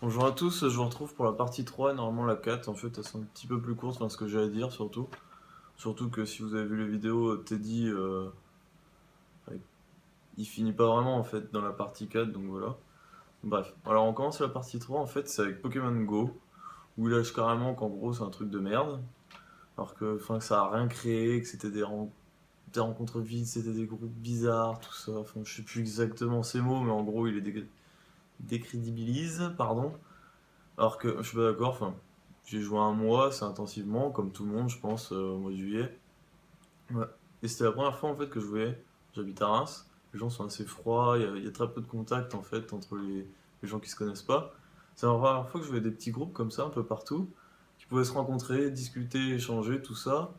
Bonjour à tous, je vous retrouve pour la partie 3, normalement la 4, en fait elles sont un petit peu plus courtes, enfin ce que j'ai à dire surtout. Surtout que si vous avez vu les vidéos, Teddy, il finit pas vraiment en fait dans la partie 4, donc voilà. Bref, alors on commence la partie 3, en fait c'est avec Pokémon Go, où il lâche carrément qu'en gros c'est un truc de merde, alors que, enfin, que ça a rien créé, que c'était des rencontres vides, c'était des groupes bizarres, tout ça, enfin je sais plus exactement ces mots, mais en gros il les décrédibilise, pardon. Alors que je suis pas d'accord, enfin, j'ai joué un mois assez intensivement, comme tout le monde, je pense, au mois de juillet. Ouais. Et c'était la première fois en fait que je jouais. J'habite à Reims, les gens sont assez froids, il y a très peu de contact en fait entre les gens qui se connaissent pas. C'est la première fois que je voyais des petits groupes comme ça un peu partout, qui pouvaient se rencontrer, discuter, échanger, tout ça.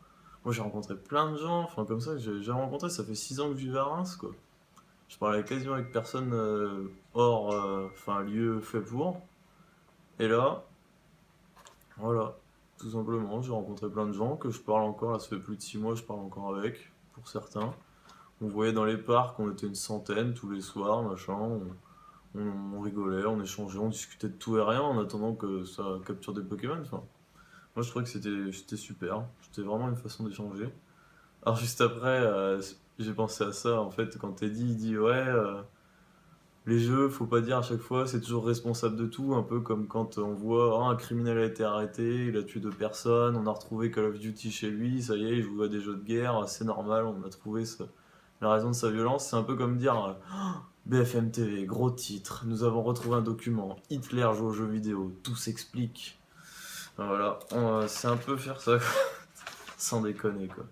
Moi j'ai rencontré plein de gens, enfin comme ça que j'ai jamais rencontré, ça fait 6 ans que je vivais à Reims quoi. Je parlais quasiment avec personne hors, enfin lieu fait pour. Et là, voilà, tout simplement, j'ai rencontré plein de gens que je parle encore, là ça fait plus de 6 mois, je parle encore avec, pour certains. On voyait dans les parcs, on était une centaine tous les soirs, machin, on rigolait, on échangeait, on discutait de tout et rien en attendant que ça capture des Pokémon. Enfin, moi je trouvais que c'était super, c'était vraiment une façon d'échanger. Alors juste après, j'ai pensé à ça en fait quand Teddy il dit ouais, les jeux, faut pas dire à chaque fois, c'est toujours responsable de tout, un peu comme quand on voit oh, un criminel a été arrêté, il a tué 2 personnes, on a retrouvé Call of Duty chez lui, ça y est, il joue à des jeux de guerre, c'est normal, on a trouvé la raison de sa violence. C'est un peu comme dire BFM TV, gros titre, nous avons retrouvé un document, Hitler joue aux jeux vidéo, tout s'explique. Enfin, voilà, c'est un peu faire ça, sans déconner quoi.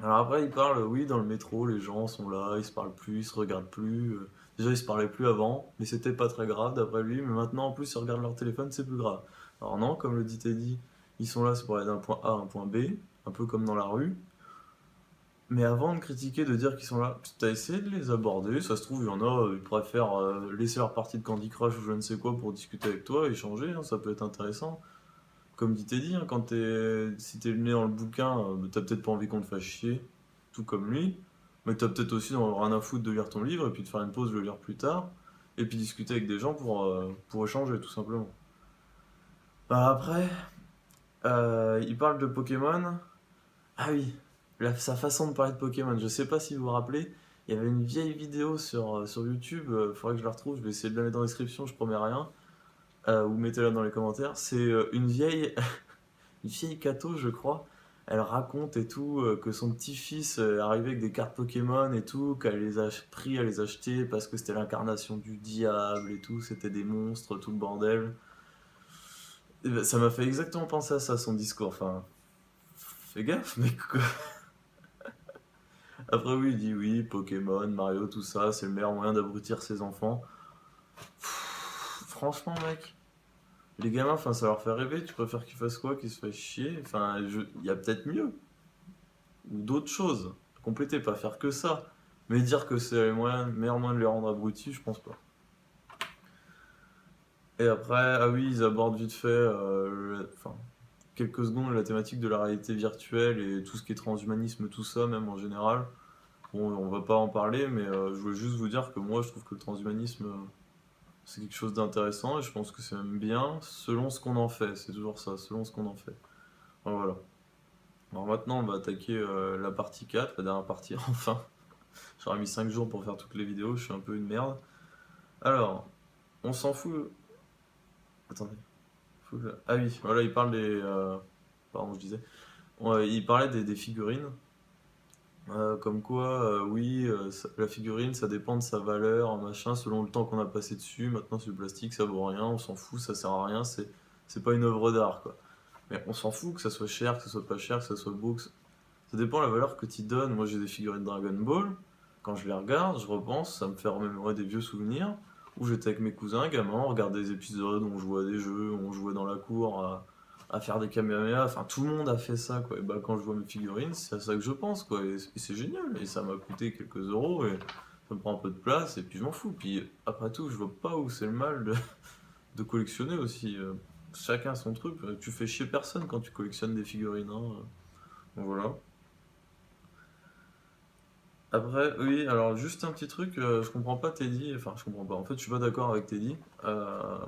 Alors après, il parle, oui, dans le métro, les gens sont là, ils se parlent plus, ils se regardent plus. Déjà, ils se parlaient plus avant, mais c'était pas très grave d'après lui. Mais maintenant, en plus, ils regardent leur téléphone, c'est plus grave. Alors non, comme le dit Teddy, ils sont là, c'est pour aller d'un point A à un point B, un peu comme dans la rue. Mais avant de critiquer, de dire qu'ils sont là, t'as essayé de les aborder. Ça se trouve, il y en a, ils préfèrent laisser leur partie de Candy Crush ou je ne sais quoi pour discuter avec toi, échanger, hein, ça peut être intéressant. Comme dit Teddy, hein, si t'es le nez dans le bouquin, t'as peut-être pas envie qu'on te fasse chier, tout comme lui, mais t'as peut-être aussi rien à foutre de lire ton livre et puis de faire une pause, de le lire plus tard, et puis discuter avec des gens pour échanger, tout simplement. Bah après, il parle de Pokémon. Ah oui, sa façon de parler de Pokémon, je sais pas si vous vous rappelez, il y avait une vieille vidéo sur YouTube, faudrait que je la retrouve, je vais essayer de la mettre dans la description, je promets rien, ou mettez-la dans les commentaires. C'est une vieille Kato, je crois, elle raconte et tout que son petit-fils est arrivé avec des cartes Pokémon et tout, qu'elle les a pris à les acheter parce que c'était l'incarnation du diable et tout, c'était des monstres, tout le bordel. Et ben, ça m'a fait exactement penser à ça, son discours. Enfin, fais gaffe, mec, quoi. Après, oui, il dit oui, Pokémon, Mario, tout ça, c'est le meilleur moyen d'abrutir ses enfants. Franchement, mec, les gamins, enfin, ça leur fait rêver. Tu préfères qu'ils fassent quoi? Qu'ils se fassent chier? Enfin, il y a peut-être mieux. Ou d'autres choses. Compléter, pas faire que ça. Mais dire que c'est le meilleur moyen de les rendre abrutis, je pense pas. Et après, ah oui, ils abordent vite fait, enfin, quelques secondes, la thématique de la réalité virtuelle et tout ce qui est transhumanisme, tout ça, même en général. Bon, on va pas en parler, mais je voulais juste vous dire que moi, je trouve que le transhumanisme, c'est quelque chose d'intéressant et je pense que c'est même bien selon ce qu'on en fait. C'est toujours ça, selon ce qu'on en fait. Enfin, voilà. Alors maintenant, on va attaquer la partie 4, la dernière partie, enfin. J'aurais mis 5 jours pour faire toutes les vidéos, je suis un peu une merde. Alors, on s'en fout. Attendez. Ah oui, voilà, il parle des. Pardon, je disais. Ouais, il parlait des figurines. Comme quoi, oui, la figurine, ça dépend de sa valeur, machin, selon le temps qu'on a passé dessus. Maintenant, c'est du plastique, ça vaut rien, on s'en fout, ça sert à rien, c'est pas une œuvre d'art, quoi. Mais on s'en fout que ça soit cher, que ça soit pas cher, que ça soit beau. Ça dépend de la valeur que tu donnes. Moi, j'ai des figurines Dragon Ball. Quand je les regarde, je repense, ça me fait remémorer des vieux souvenirs où j'étais avec mes cousins, gamins, on regardait des épisodes où on jouait à des jeux, où on jouait dans la cour à faire des kamehameha. Enfin, tout le monde a fait ça, quoi. Et bah, quand je vois mes figurines, c'est à ça que je pense, quoi. Et c'est génial. Et ça m'a coûté quelques euros et ça me prend un peu de place et puis je m'en fous. Puis après tout, je vois pas où c'est le mal de collectionner aussi. Chacun son truc. Tu fais chier personne quand tu collectionnes des figurines, hein. Donc voilà. Après, oui, alors juste un petit truc, je comprends pas Teddy, enfin je comprends pas, en fait je suis pas d'accord avec Teddy. Euh,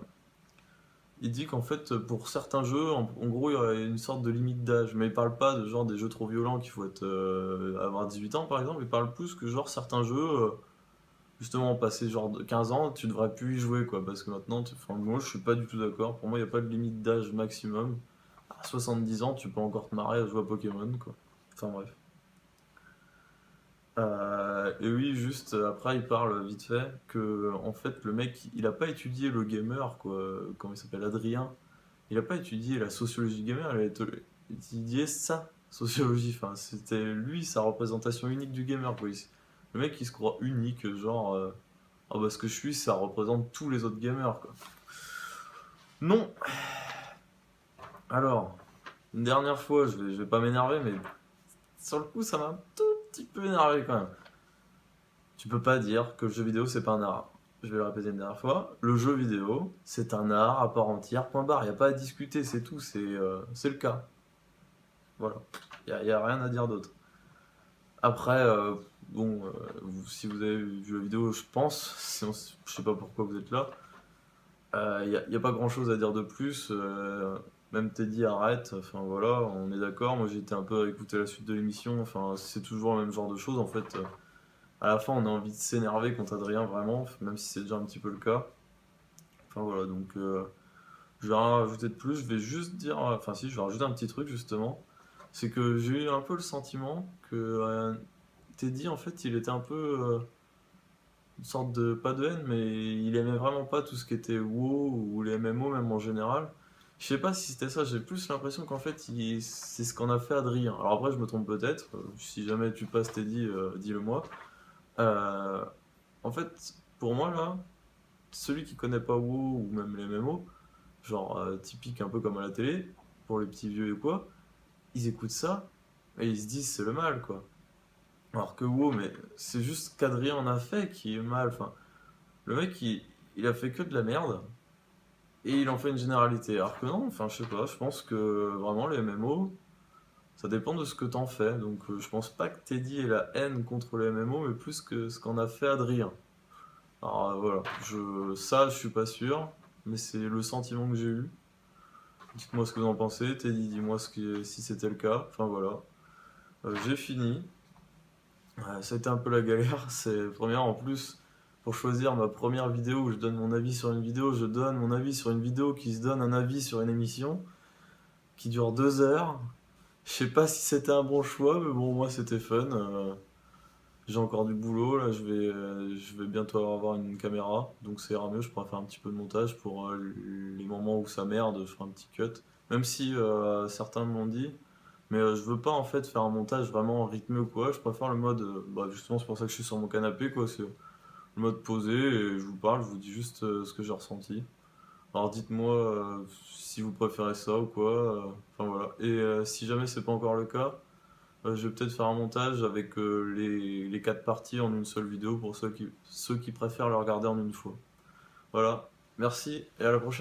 il dit qu'en fait, pour certains jeux, en gros, il y aurait une sorte de limite d'âge. Mais il parle pas de genre des jeux trop violents qu'il faut avoir 18 ans, par exemple. Il parle plus que genre certains jeux, justement, passé genre de 15 ans, tu devrais plus y jouer, quoi. Parce que maintenant, enfin, moi, je suis pas du tout d'accord. Pour moi, il n'y a pas de limite d'âge maximum. À 70 ans, tu peux encore te marrer à jouer à Pokémon, quoi. Enfin, bref. Et oui, juste après, il parle vite fait que en fait, le mec, il a pas étudié le gamer, quoi. Comment il s'appelle, Adrien. Il a pas étudié la sociologie gamer, il a étudié sa sociologie. Enfin, c'était lui, sa représentation unique du gamer, quoi. Le mec, il se croit unique, genre, ah bah ce que je suis, ça représente tous les autres gamers, quoi. Non. Alors, une dernière fois, je vais pas m'énerver, mais sur le coup, ça m'a un tout petit peu énervé quand même. Tu peux pas dire que le jeu vidéo c'est pas un art. Je vais le répéter une dernière fois. Le jeu vidéo, c'est un art à part entière, point barre. Il n'y a pas à discuter, c'est tout, c'est le cas. Voilà. Il y a rien à dire d'autre. Après, bon, si vous avez vu la vidéo, je pense, sinon, je sais pas pourquoi vous êtes là, y a pas grand chose à dire de plus. Même Teddy arrête, enfin voilà, on est d'accord. Moi j'ai été un peu à écouter la suite de l'émission, enfin c'est toujours le même genre de choses en fait. À la fin, on a envie de s'énerver contre Adrien, vraiment, même si c'est déjà un petit peu le cas. Enfin voilà, donc je vais rien rajouter de plus, je vais juste dire, enfin si, je vais rajouter un petit truc justement. C'est que j'ai eu un peu le sentiment que Teddy, en fait, il était un peu une sorte de, pas de haine, mais il aimait vraiment pas tout ce qui était WoW ou les MMO même en général. Je sais pas si c'était ça, j'ai plus l'impression qu'en fait, c'est ce qu'on a fait Adrien. Alors après, je me trompe peut-être, si jamais tu passes Teddy, dis-le moi. Euh, En fait, pour moi, là, celui qui connaît pas WoW ou même les MMO, genre typique un peu comme à la télé, pour les petits vieux et quoi, ils écoutent ça et ils se disent c'est le mal, quoi. Alors que WoW, mais c'est juste ce qu'Adrien en a fait qui est mal. Enfin, le mec, il a fait que de la merde et il en fait une généralité. Alors que non, enfin, je sais pas, je pense que vraiment les MMO, ça dépend de ce que t'en fais. Donc je pense pas que Teddy ait la haine contre les MMO, mais plus que ce qu'en a fait Adrien. Alors voilà, ça je suis pas sûr, mais c'est le sentiment que j'ai eu. Dites-moi ce que vous en pensez, Teddy, dis-moi si c'était le cas. Enfin voilà. J'ai fini. Ça a été un peu la galère. C'est première en plus pour choisir ma première vidéo où je donne mon avis sur une vidéo. Je donne mon avis sur une vidéo qui se donne un avis sur une émission qui dure 2 heures. Je sais pas si c'était un bon choix, mais bon, moi c'était fun. J'ai encore du boulot, là je vais bientôt avoir une caméra, donc ça ira mieux, je pourrai faire un petit peu de montage pour les moments où ça merde, je ferai un petit cut. Même si certains m'ont dit, mais je veux pas en fait faire un montage vraiment rythmé ou quoi, je préfère le mode, bah justement c'est pour ça que je suis sur mon canapé quoi, c'est le mode posé et je vous parle, je vous dis juste ce que j'ai ressenti. Alors dites-moi si vous préférez ça ou quoi, enfin voilà. Et si jamais c'est pas encore le cas, je vais peut-être faire un montage avec les 4 parties en une seule vidéo pour ceux qui préfèrent le regarder en une fois. Voilà, merci et à la prochaine.